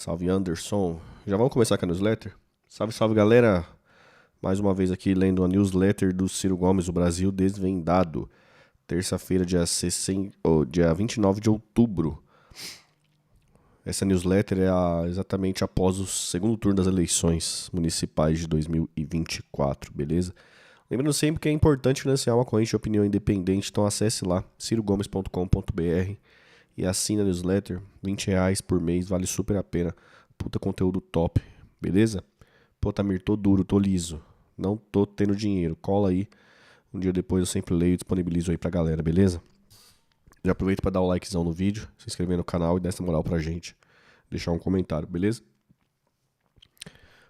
Salve Anderson. Já vamos começar com a newsletter? Salve, salve galera. Mais uma vez aqui lendo a newsletter do Ciro Gomes, o Brasil Desvendado. Terça-feira, dia 29 de outubro. Essa newsletter é exatamente após o segundo turno das eleições municipais de 2024, beleza? Lembrando sempre que é importante financiar uma corrente de opinião independente, então acesse lá, cirogomes.com.br e assina a newsletter, R$ 20 por mês, vale super a pena. Puta conteúdo top, beleza? Pô, Tamir, tô duro, tô liso, não tô tendo dinheiro, cola aí. Um dia depois eu sempre leio e disponibilizo aí pra galera, beleza? Já aproveita pra dar o likezão no vídeo, se inscrever no canal e dar essa moral pra gente. Deixar um comentário, beleza?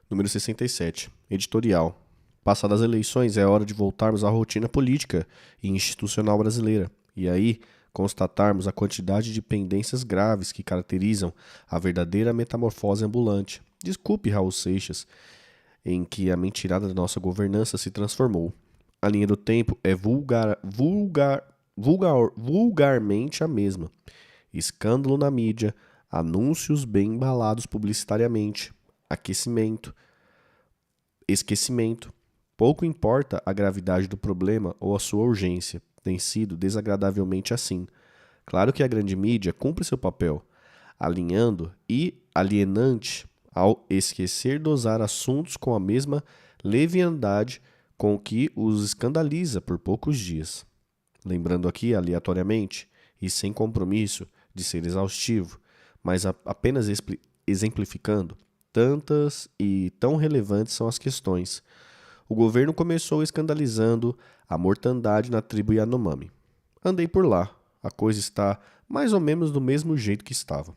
Número 67, editorial. Passadas as eleições, é hora de voltarmos à rotina política e institucional brasileira. E aí, constatarmos a quantidade de pendências graves que caracterizam a verdadeira metamorfose ambulante. Desculpe, Raul Seixas, em que a mentirada da nossa governança se transformou. A linha do tempo é vulgarmente a mesma. Escândalo na mídia, anúncios bem embalados publicitariamente, aquecimento, esquecimento. Pouco importa a gravidade do problema ou a sua urgência, tem sido desagradavelmente assim. Claro que a grande mídia cumpre seu papel, alinhando e alienante ao esquecer dosar assuntos com a mesma leviandade com que os escandaliza por poucos dias. Lembrando aqui, aleatoriamente, e sem compromisso de ser exaustivo, mas apenas exemplificando, tantas e tão relevantes são as questões. O governo começou escandalizando a mortandade na tribo Yanomami. Andei por lá. A coisa está mais ou menos do mesmo jeito que estava.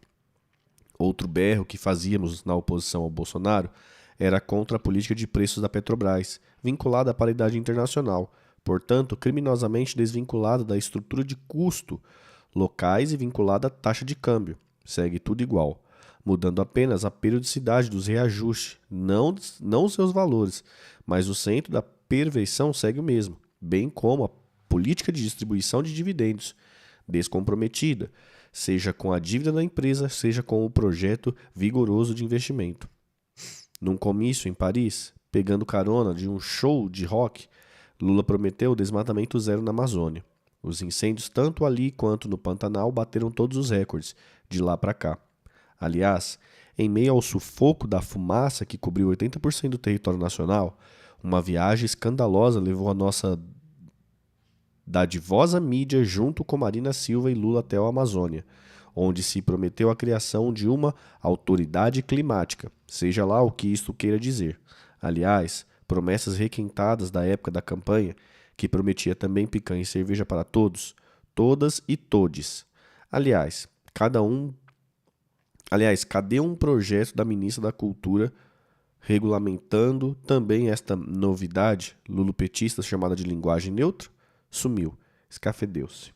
Outro berro que fazíamos na oposição ao Bolsonaro era contra a política de preços da Petrobras, vinculada à paridade internacional, portanto, criminosamente desvinculada da estrutura de custo locais e vinculada à taxa de câmbio. Segue tudo igual, mudando apenas a periodicidade dos reajustes, não os seus valores, mas o centro da perversão segue o mesmo, bem como a política de distribuição de dividendos, descomprometida, seja com a dívida da empresa, seja com o projeto vigoroso de investimento. Num comício em Paris, pegando carona de um show de rock, Lula prometeu desmatamento zero na Amazônia. Os incêndios, tanto ali quanto no Pantanal, bateram todos os recordes, de lá para cá. Aliás, em meio ao sufoco da fumaça que cobriu 80% do território nacional, uma viagem escandalosa levou a nossa dadivosa mídia junto com Marina Silva e Lula até a Amazônia, onde se prometeu a criação de uma autoridade climática, seja lá o que isto queira dizer. Aliás, promessas requentadas da época da campanha, que prometia também picanha e cerveja para todos, todas e todes. Aliás, cadê um projeto da ministra da Cultura regulamentando também esta novidade lulopetista chamada de linguagem neutra? Sumiu, escafedeu-se.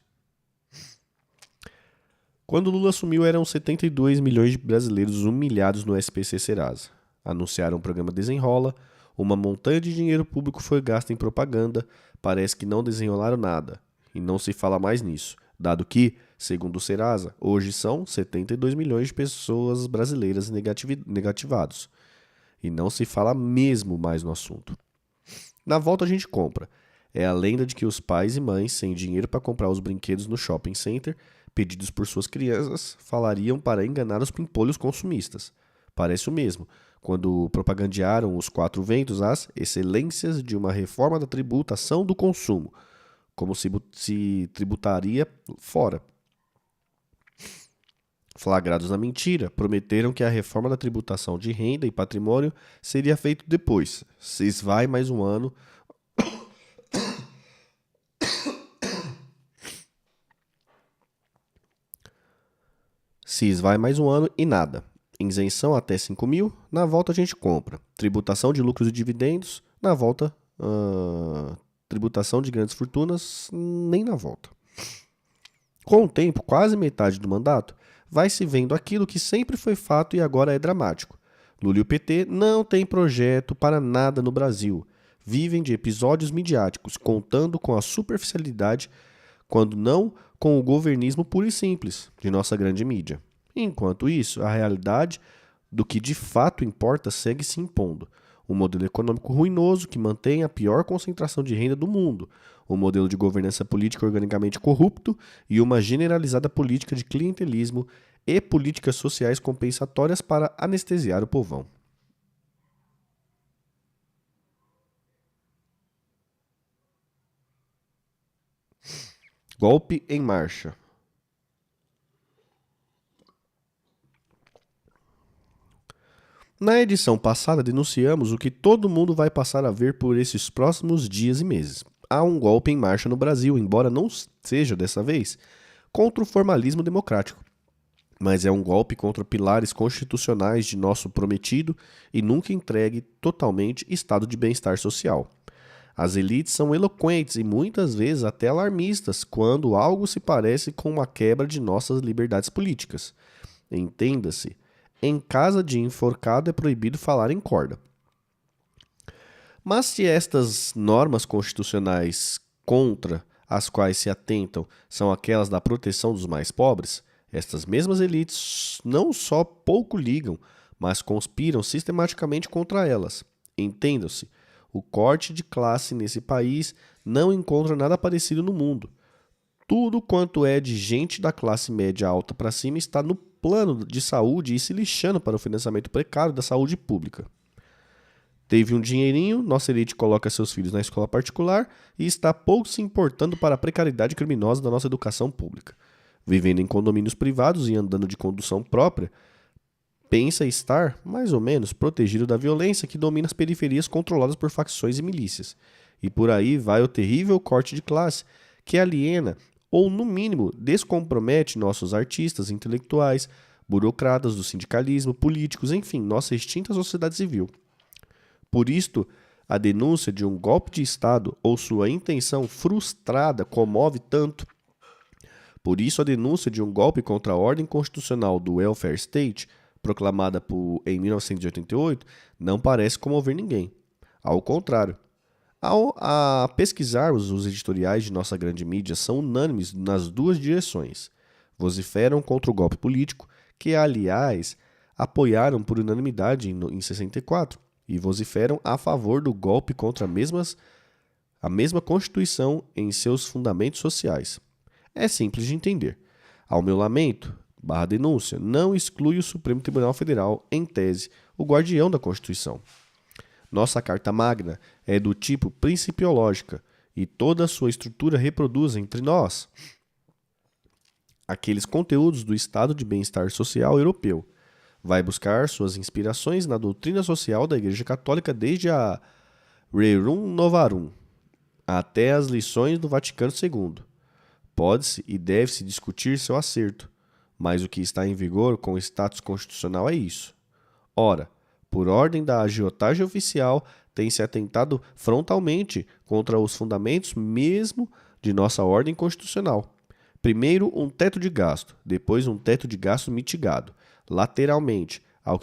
Quando Lula assumiu, eram 72 milhões de brasileiros humilhados no SPC Serasa. Anunciaram o programa Desenrola, uma montanha de dinheiro público foi gasta em propaganda, parece que não desenrolaram nada, e não se fala mais nisso, dado que, segundo o Serasa, hoje são 72 milhões de pessoas brasileiras negativados. E não se fala mesmo mais no assunto. Na volta a gente compra. É a lenda de que os pais e mães, sem dinheiro para comprar os brinquedos no shopping center, pedidos por suas crianças, falariam para enganar os pimpolhos consumistas. Parece o mesmo, quando propagandearam os quatro ventos as excelências de uma reforma da tributação do consumo, como se tributaria fora. Flagrados na mentira, prometeram que a reforma da tributação de renda e patrimônio seria feita depois. Se esvai mais um ano. Se esvai mais um ano e nada. Isenção até 5 mil, na volta a gente compra. Tributação de lucros e dividendos, na volta. Tributação de grandes fortunas, nem na volta. Com o tempo, quase metade do mandato, vai se vendo aquilo que sempre foi fato e agora é dramático. Lula e o PT não têm projeto para nada no Brasil. Vivem de episódios midiáticos, contando com a superficialidade, quando não com o governismo puro e simples de nossa grande mídia. Enquanto isso, a realidade do que de fato importa segue se impondo. Um modelo econômico ruinoso que mantém a pior concentração de renda do mundo, um modelo de governança política organicamente corrupto e uma generalizada política de clientelismo e políticas sociais compensatórias para anestesiar o povão. Golpe em marcha. Na edição passada, denunciamos o que todo mundo vai passar a ver por esses próximos dias e meses. Há um golpe em marcha no Brasil, embora não seja dessa vez contra o formalismo democrático, mas é um golpe contra pilares constitucionais de nosso prometido e nunca entregue totalmente estado de bem-estar social. As elites são eloquentes e muitas vezes até alarmistas quando algo se parece com uma quebra de nossas liberdades políticas. Entenda-se, em casa de enforcado é proibido falar em corda. Mas se estas normas constitucionais contra as quais se atentam são aquelas da proteção dos mais pobres, estas mesmas elites não só pouco ligam, mas conspiram sistematicamente contra elas. Entendam-se, o corte de classe nesse país não encontra nada parecido no mundo. Tudo quanto é de gente da classe média alta para cima está no plano de saúde e se lixando para o financiamento precário da saúde pública. Teve um dinheirinho, nossa elite coloca seus filhos na escola particular e está pouco se importando para a precariedade criminosa da nossa educação pública. Vivendo em condomínios privados e andando de condução própria, pensa estar, mais ou menos, protegido da violência que domina as periferias controladas por facções e milícias. E por aí vai o terrível corte de classe, que aliena ou, no mínimo, descompromete nossos artistas, intelectuais, burocratas do sindicalismo, políticos, enfim, nossa extinta sociedade civil. Por isto, a denúncia de um golpe de Estado ou sua intenção frustrada comove tanto. Por isso, a denúncia de um golpe contra a ordem constitucional do welfare state, proclamada em 1988, não parece comover ninguém. Ao contrário, a pesquisarmos os editoriais de nossa grande mídia são unânimes nas duas direções. Vociferam contra o golpe político, que, aliás, apoiaram por unanimidade em 64, e vociferam a favor do golpe contra a mesma Constituição em seus fundamentos sociais. É simples de entender. Ao meu lamento, denúncia, não exclui o Supremo Tribunal Federal, em tese, o guardião da Constituição. Nossa Carta Magna é do tipo principiológica e toda a sua estrutura reproduz entre nós aqueles conteúdos do estado de bem-estar social europeu. Vai buscar suas inspirações na doutrina social da Igreja Católica desde a Rerum Novarum até as lições do Vaticano II. Pode-se e deve-se discutir seu acerto, mas o que está em vigor com o status constitucional é isso. Ora, por ordem da agiotagem oficial, tem-se atentado frontalmente contra os fundamentos mesmo de nossa ordem constitucional. Primeiro, um teto de gasto, depois um teto de gasto mitigado, lateralmente, ao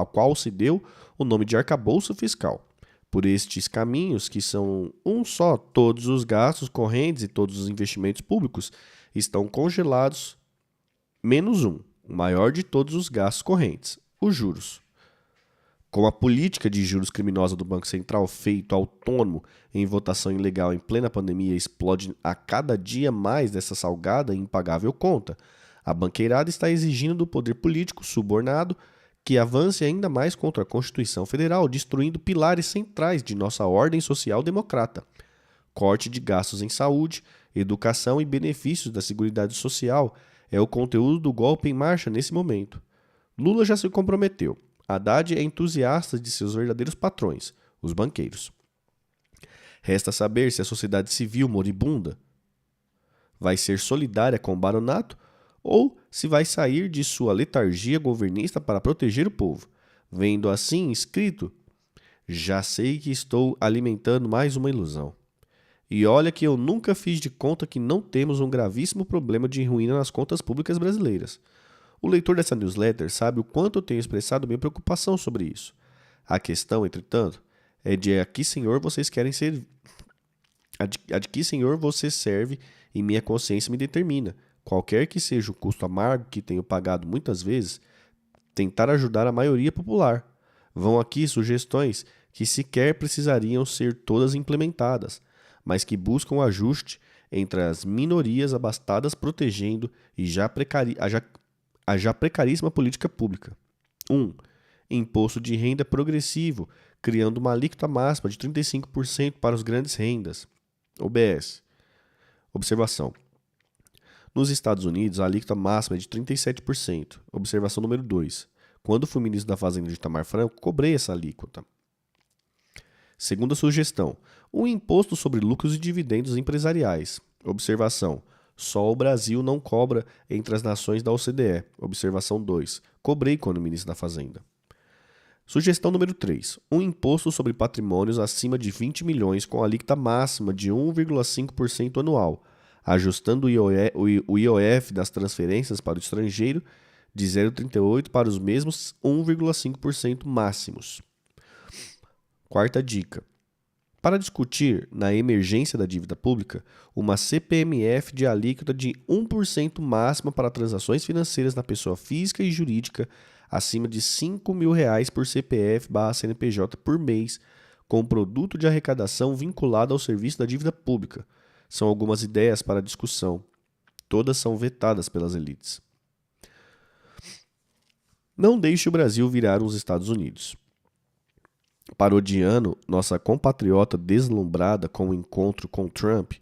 qual se deu o nome de arcabouço fiscal. Por estes caminhos, que são um só, todos os gastos correntes e todos os investimentos públicos estão congelados, menos um, o maior de todos os gastos correntes, os juros. Com a política de juros criminosa do Banco Central feito autônomo em votação ilegal em plena pandemia explode a cada dia mais dessa salgada e impagável conta, a banqueirada está exigindo do poder político subornado que avance ainda mais contra a Constituição Federal, destruindo pilares centrais de nossa ordem social democrata. Corte de gastos em saúde, educação e benefícios da Seguridade Social é o conteúdo do golpe em marcha nesse momento. Lula já se comprometeu. Haddad é entusiasta de seus verdadeiros patrões, os banqueiros. Resta saber se a sociedade civil moribunda vai ser solidária com o baronato ou se vai sair de sua letargia governista para proteger o povo. Vendo assim escrito, já sei que estou alimentando mais uma ilusão. E olha que eu nunca fiz de conta que não temos um gravíssimo problema de ruína nas contas públicas brasileiras. O leitor dessa newsletter sabe o quanto eu tenho expressado minha preocupação sobre isso. A questão, entretanto, é de a que senhor vocês querem ser, a de que senhor você serve e minha consciência me determina, qualquer que seja o custo amargo que tenho pagado muitas vezes, tentar ajudar a maioria popular. Vão aqui sugestões que sequer precisariam ser todas implementadas, mas que buscam o ajuste entre as minorias abastadas protegendo e a já precaríssima política pública. 1. Imposto de renda progressivo, criando uma alíquota máxima de 35% para os grandes rendas. OBS. Observação. Nos Estados Unidos, a alíquota máxima é de 37%. Observação número 2. Quando fui ministro da Fazenda de Itamar Franco, cobrei essa alíquota. Segunda sugestão, um imposto sobre lucros e dividendos empresariais. Observação, só o Brasil não cobra entre as nações da OCDE. Observação 2, cobrei quando ministro da Fazenda. Sugestão número 3, um imposto sobre patrimônios acima de 20 milhões com alíquota máxima de 1,5% anual, ajustando o IOF das transferências para o estrangeiro de 0,38% para os mesmos 1,5% máximos. Quarta dica. Para discutir, na emergência da dívida pública, uma CPMF de alíquota de 1% máxima para transações financeiras na pessoa física e jurídica acima de R$ 5.000 por CPF/CNPJ por mês, com produto de arrecadação vinculado ao serviço da dívida pública. São algumas ideias para discussão. Todas são vetadas pelas elites. Não deixe o Brasil virar os Estados Unidos. Parodiando nossa compatriota deslumbrada com o encontro com Trump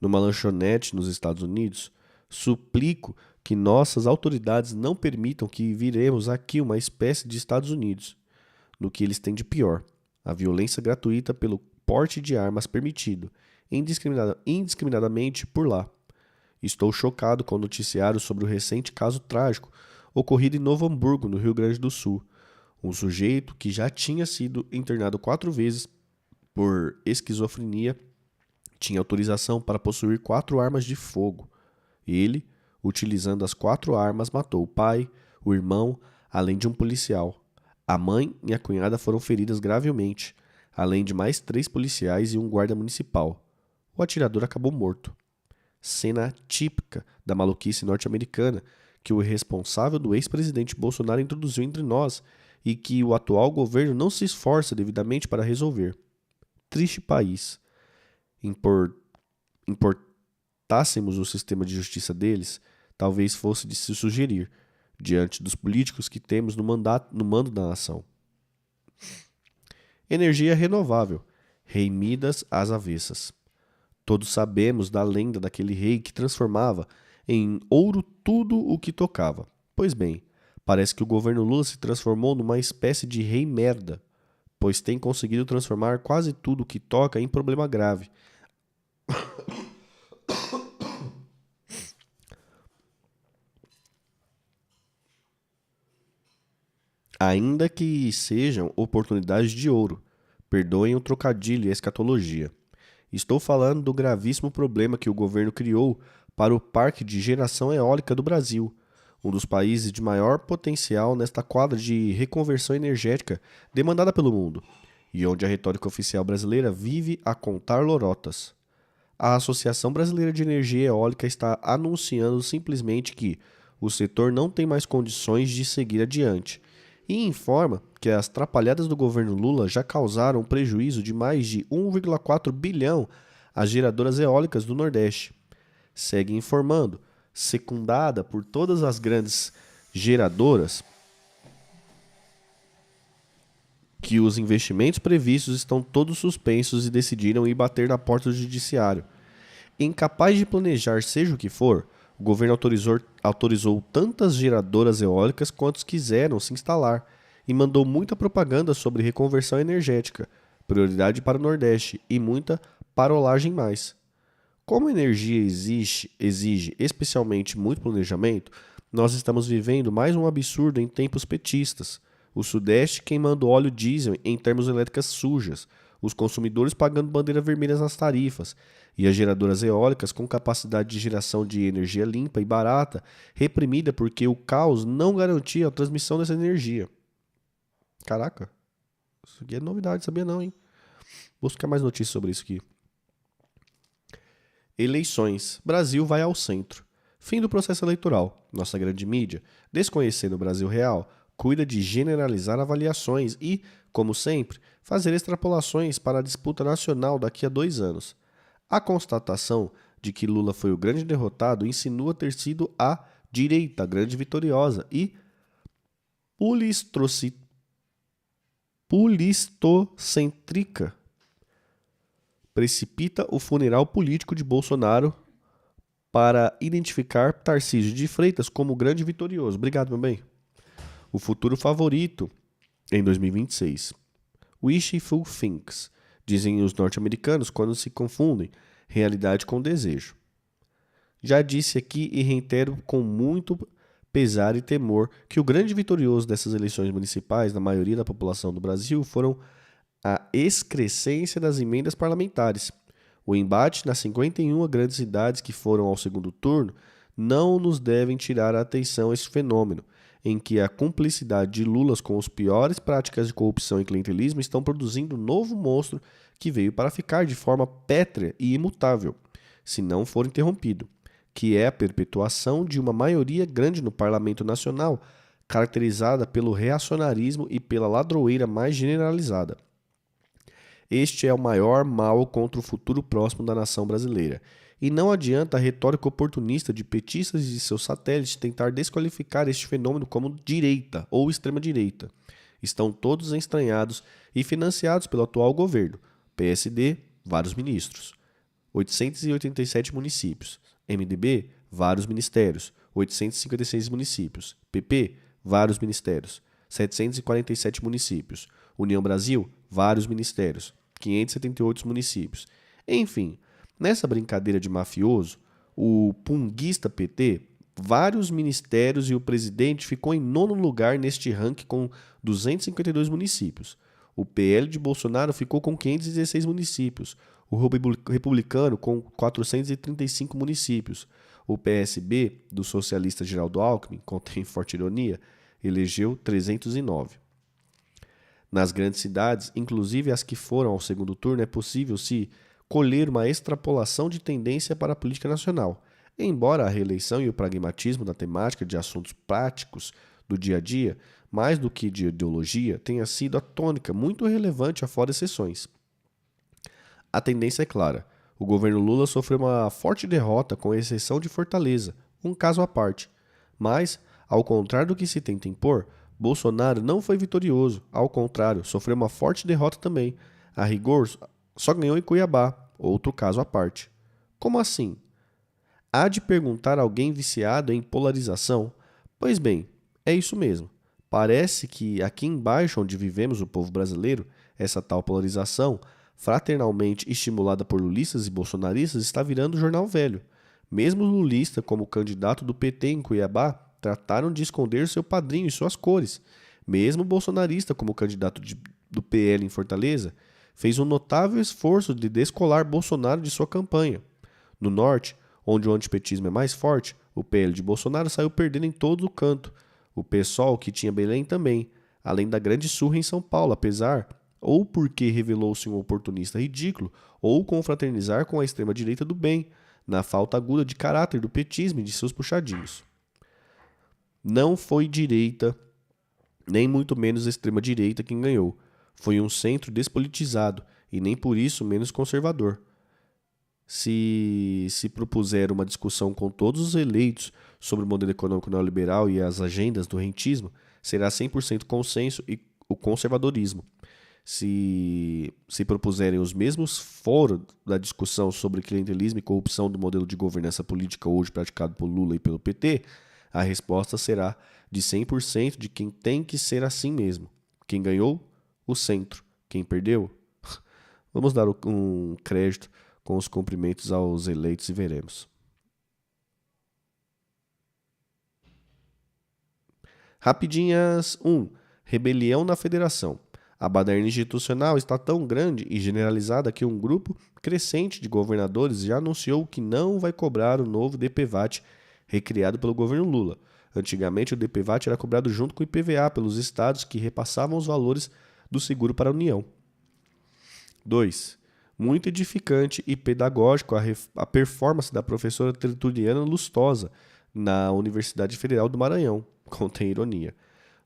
numa lanchonete nos Estados Unidos, suplico que nossas autoridades não permitam que viremos aqui uma espécie de Estados Unidos, no que eles têm de pior, a violência gratuita pelo porte de armas permitido, indiscriminadamente por lá. Estou chocado com o noticiário sobre o recente caso trágico ocorrido em Novo Hamburgo, no Rio Grande do Sul. Um sujeito que já tinha sido internado 4 vezes por esquizofrenia tinha autorização para possuir 4 armas de fogo. Ele, utilizando as 4 armas, matou o pai, o irmão, além de um policial. A mãe e a cunhada foram feridas gravemente, além de mais 3 policiais e um guarda municipal. O atirador acabou morto. Cena típica da maluquice norte-americana que o responsável do ex-presidente Bolsonaro introduziu entre nós e que o atual governo não se esforça devidamente para resolver. Triste país. Importássemos o sistema de justiça deles, talvez fosse de se sugerir, diante dos políticos que temos no mando da nação. Energia renovável. Rei Midas às avessas. Todos sabemos da lenda daquele rei que transformava em ouro tudo o que tocava. Pois bem, parece que o governo Lula se transformou numa espécie de rei merda, pois tem conseguido transformar quase tudo o que toca em problema grave. Ainda que sejam oportunidades de ouro. Perdoem o trocadilho e a escatologia. Estou falando do gravíssimo problema que o governo criou para o Parque de Geração Eólica do Brasil, um dos países de maior potencial nesta quadra de reconversão energética demandada pelo mundo, e onde a retórica oficial brasileira vive a contar lorotas. A Associação Brasileira de Energia Eólica está anunciando simplesmente que o setor não tem mais condições de seguir adiante, e informa que as trapalhadas do governo Lula já causaram um prejuízo de mais de 1,4 bilhão às geradoras eólicas do Nordeste. Segue informando, secundada por todas as grandes geradoras, que os investimentos previstos estão todos suspensos e decidiram ir bater na porta do judiciário. Incapaz de planejar seja o que for, o governo autorizou tantas geradoras eólicas quantos quiseram se instalar e mandou muita propaganda sobre reconversão energética, prioridade para o Nordeste e muita parolagem mais. Como a energia exige especialmente muito planejamento, nós estamos vivendo mais um absurdo em tempos petistas. O Sudeste queimando óleo diesel em termoelétricas sujas, os consumidores pagando bandeiras vermelhas nas tarifas, e as geradoras eólicas com capacidade de geração de energia limpa e barata, reprimida porque o caos não garantia a transmissão dessa energia. Caraca, isso aqui é novidade, sabia não, hein? Vou buscar mais notícias sobre isso aqui. Eleições. Brasil vai ao centro. Fim do processo eleitoral. Nossa grande mídia, desconhecendo o Brasil real, cuida de generalizar avaliações e, como sempre, fazer extrapolações para a disputa nacional daqui a 2 anos. A constatação de que Lula foi o grande derrotado insinua ter sido a direita grande vitoriosa e polistocêntrica precipita o funeral político de Bolsonaro para identificar Tarcísio de Freitas como o grande vitorioso. Obrigado, meu bem. O futuro favorito em 2026. Wishful thinks, dizem os norte-americanos quando se confundem realidade com desejo. Já disse aqui e reitero com muito pesar e temor que o grande vitorioso dessas eleições municipais, na maioria da população do Brasil, foram a excrescência das emendas parlamentares. O embate nas 51 grandes cidades que foram ao segundo turno não nos devem tirar a atenção a esse fenômeno, em que a cumplicidade de Lula com as piores práticas de corrupção e clientelismo estão produzindo um novo monstro que veio para ficar de forma pétrea e imutável, se não for interrompido, que é a perpetuação de uma maioria grande no Parlamento Nacional, caracterizada pelo reacionarismo e pela ladroeira mais generalizada. Este é o maior mal contra o futuro próximo da nação brasileira. E não adianta a retórica oportunista de petistas e de seus satélites tentar desqualificar este fenômeno como direita ou extrema-direita. Estão todos estranhados e financiados pelo atual governo. PSD, vários ministros. 887 municípios. MDB, vários ministérios. 856 municípios. PP, vários ministérios. 747 municípios. União Brasil, vários ministérios. 578 municípios. Enfim, nessa brincadeira de mafioso, o punguista PT, vários ministérios e o presidente ficou em 9º lugar neste ranking com 252 municípios. O PL de Bolsonaro ficou com 516 municípios. O republicano com 435 municípios. O PSB, do socialista Geraldo Alckmin, contém forte ironia, elegeu 309. Nas grandes cidades, inclusive as que foram ao segundo turno, é possível se colher uma extrapolação de tendência para a política nacional. Embora a reeleição e o pragmatismo da temática de assuntos práticos do dia a dia, mais do que de ideologia, tenha sido a tônica muito relevante afora exceções. A tendência é clara. O governo Lula sofreu uma forte derrota, com exceção de Fortaleza, um caso à parte. Mas, ao contrário do que se tenta impor, Bolsonaro não foi vitorioso, ao contrário, sofreu uma forte derrota também. A rigor, só ganhou em Cuiabá, outro caso à parte. Como assim? Há de perguntar alguém viciado em polarização? Pois bem, é isso mesmo. Parece que aqui embaixo onde vivemos o povo brasileiro, essa tal polarização, fraternalmente estimulada por lulistas e bolsonaristas, está virando jornal velho. Mesmo lulista, como candidato do PT em Cuiabá, trataram de esconder seu padrinho e suas cores. Mesmo bolsonarista, como candidato do PL em Fortaleza, fez um notável esforço de descolar Bolsonaro de sua campanha. No norte, onde o antipetismo é mais forte, o PL de Bolsonaro saiu perdendo em todo o canto. O PSOL, que tinha Belém, também, além da grande surra em São Paulo, apesar, ou porque revelou-se um oportunista ridículo, ou confraternizar com a extrema-direita do bem, na falta aguda de caráter do petismo e de seus puxadinhos. Não foi direita, nem muito menos extrema-direita quem ganhou. Foi um centro despolitizado e nem por isso menos conservador. Se propuser uma discussão com todos os eleitos sobre o modelo econômico neoliberal e as agendas do rentismo, será 100% consenso e o conservadorismo. Se propuserem os mesmos foros da discussão sobre clientelismo e corrupção do modelo de governança política hoje praticado por Lula e pelo PT, a resposta será de 100% de quem tem que ser assim mesmo. Quem ganhou? O centro. Quem perdeu? Vamos dar um crédito com os cumprimentos aos eleitos e veremos. Rapidinhas 1. Rebelião na federação. A baderna institucional está tão grande e generalizada que um grupo crescente de governadores já anunciou que não vai cobrar o novo DPVAT recriado pelo governo Lula. Antigamente, o DPVAT era cobrado junto com o IPVA pelos estados que repassavam os valores do seguro para a União. 2. Muito edificante e pedagógico a performance da professora Tertuliana Lustosa na Universidade Federal do Maranhão. Contém ironia.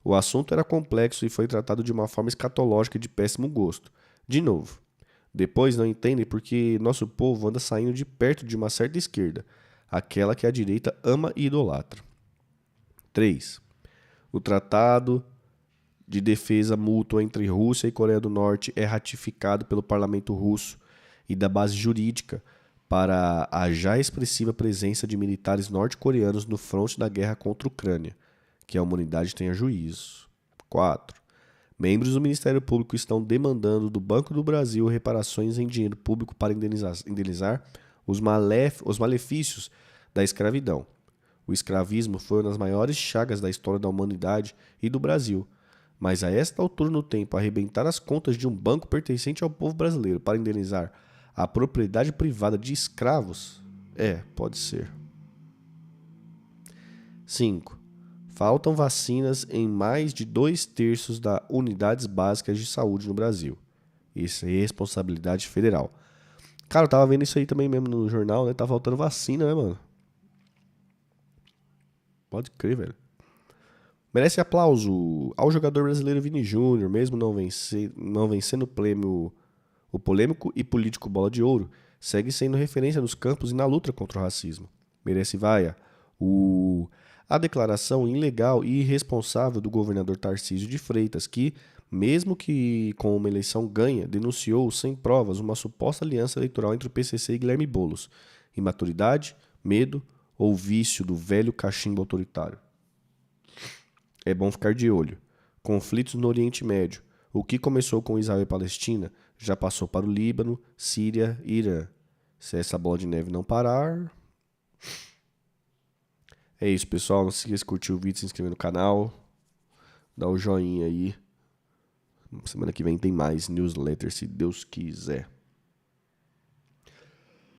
O assunto era complexo e foi tratado de uma forma escatológica e de péssimo gosto. De novo. Depois não entendem porque nosso povo anda saindo de perto de uma certa esquerda, aquela que a direita ama e idolatra. 3. O Tratado de Defesa Mútua entre Rússia e Coreia do Norte é ratificado pelo parlamento russo e dá base jurídica para a já expressiva presença de militares norte-coreanos no fronte da guerra contra a Ucrânia. Que a humanidade tenha juízo. 4. Membros do Ministério Público estão demandando do Banco do Brasil reparações em dinheiro público para indenizar os malefícios da escravidão. O escravismo foi uma das maiores chagas da história da humanidade e do Brasil. Mas a esta altura no tempo, arrebentar as contas de um banco pertencente ao povo brasileiro para indenizar a propriedade privada de escravos? Pode ser. 5. Faltam vacinas em mais de 2/3 das unidades básicas de saúde no Brasil. Isso é responsabilidade federal. Cara, eu tava vendo isso aí também mesmo no jornal, né? Tá faltando vacina, né, mano? Pode crer, velho. Merece aplauso ao jogador brasileiro Vini Júnior, mesmo não vencendo o polêmico e político Bola de Ouro, segue sendo referência nos campos e na luta contra o racismo. Merece vaia a declaração ilegal e irresponsável do governador Tarcísio de Freitas, que, mesmo que com uma eleição ganha, denunciou sem provas uma suposta aliança eleitoral entre o PCC e Guilherme Boulos. Imaturidade, medo ou vício do velho cachimbo autoritário. É bom ficar de olho. Conflitos no Oriente Médio. O que começou com Israel e Palestina já passou para o Líbano, Síria e Irã. Se essa bola de neve não parar... É isso, pessoal. Não se esqueça de curtir o vídeo, se inscrever no canal. Dá o joinha aí. Semana que vem tem mais newsletter, se Deus quiser.